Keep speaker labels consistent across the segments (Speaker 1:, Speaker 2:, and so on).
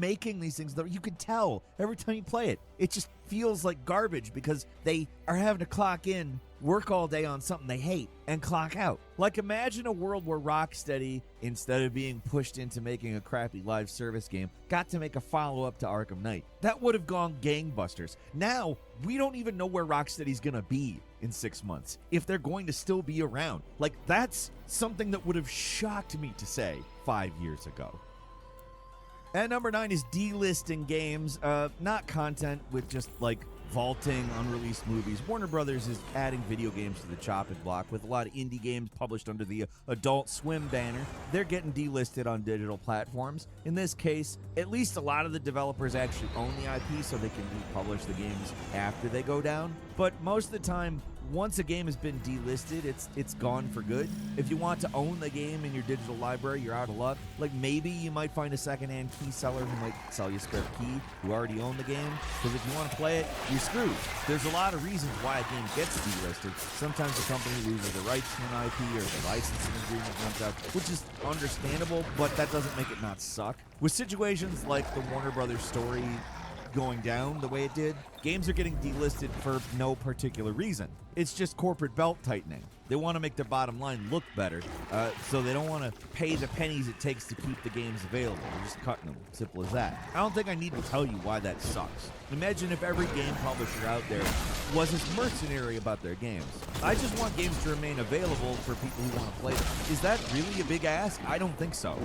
Speaker 1: making these things that you can tell every time you play it. It just feels like garbage because they are having to clock in, work all day on something they hate, and clock out. Like, imagine a world where Rocksteady, instead of being pushed into making a crappy live service game, got to make a follow-up to Arkham Knight. That would have gone gangbusters. Now, we don't even know where Rocksteady's gonna be in 6 months, if they're going to still be around. Like, that's something that would have shocked me to say 5 years ago. At number 9 is delisting games, not content with just like vaulting unreleased movies. Warner Brothers is adding video games to the chopping block with a lot of indie games published under the Adult Swim banner. They're getting delisted on digital platforms. In this case, at least a lot of the developers actually own the IP, so they can republish the games after they go down. But most of the time, once a game has been delisted, it's gone for good. If you want to own the game in your digital library, you're out of luck. Like, maybe you might find a secondhand key seller who might sell you a spare key who already own the game, because if you want to play it, you're screwed. There's a lot of reasons why a game gets delisted. Sometimes the company loses the rights to an IP or the licensing agreement runs out, which is understandable, but that doesn't make it not suck. With situations like the Warner Brothers story going down the way it did, games are getting delisted for no particular reason. It's just corporate belt tightening. They want to make their bottom line look better, so they don't want to pay the pennies it takes to keep the games available. They're just cutting them. Simple as that. I don't think I need to tell you why that sucks. Imagine if every game publisher out there was as mercenary about their games. I just want games to remain available for people who want to play them. Is that really a big ask? I don't think so.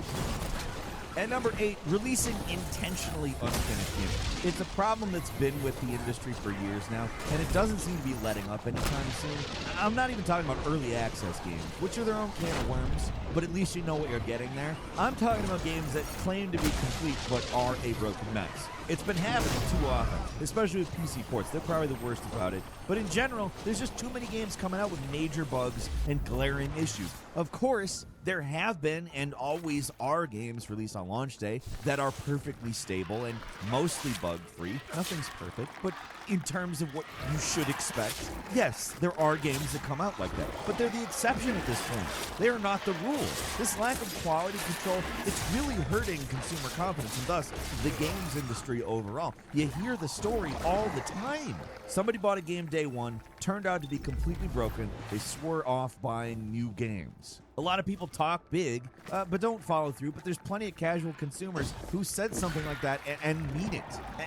Speaker 1: At number 8, releasing intentionally unfinished games. It's a problem that's been with the industry for years now, and it doesn't seem to be letting up anytime soon. I'm not even talking about early access games, which are their own can of worms, but at least you know what you're getting there. I'm talking about games that claim to be complete but are a broken mess. It's been happening too often, especially with PC ports. They're probably the worst about it. But in general, there's just too many games coming out with major bugs and glaring issues. Of course, there have been and always are games released on launch day that are perfectly stable and mostly bug-free. Nothing's perfect, but in terms of what you should expect, yes, there are games that come out like that. But they're the exception at this point. They are not the rule. This lack of quality control, it's really hurting consumer confidence and thus the games industry overall. You hear the story all the time. Somebody bought a game day one, turned out to be completely broken. They swore off buying new games. A lot of people talk big, but don't follow through. But there's plenty of casual consumers who said something like that and mean it.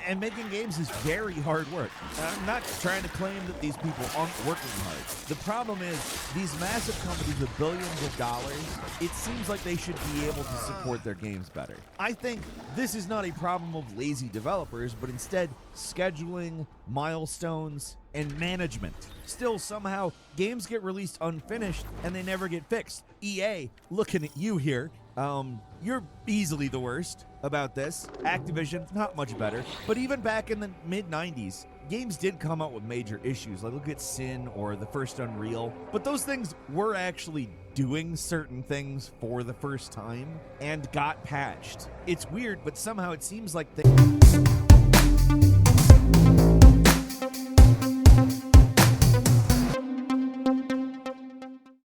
Speaker 1: And making games is very hard work. I'm not trying to claim that these people aren't working hard. The problem is, these massive companies with billions of dollars, it seems like they should be able to support their games better. I think this is not a problem of lazy developers, but instead scheduling, milestones, and management. Still, somehow, games get released unfinished and they never get fixed. EA, looking at you here, you're easily the worst about this. Activision, not much better. But even back in the mid-90s, games did come out with major issues. Like, look at Sin or the first Unreal. But those things were actually doing certain things for the first time and got patched. It's weird, but somehow it seems like they...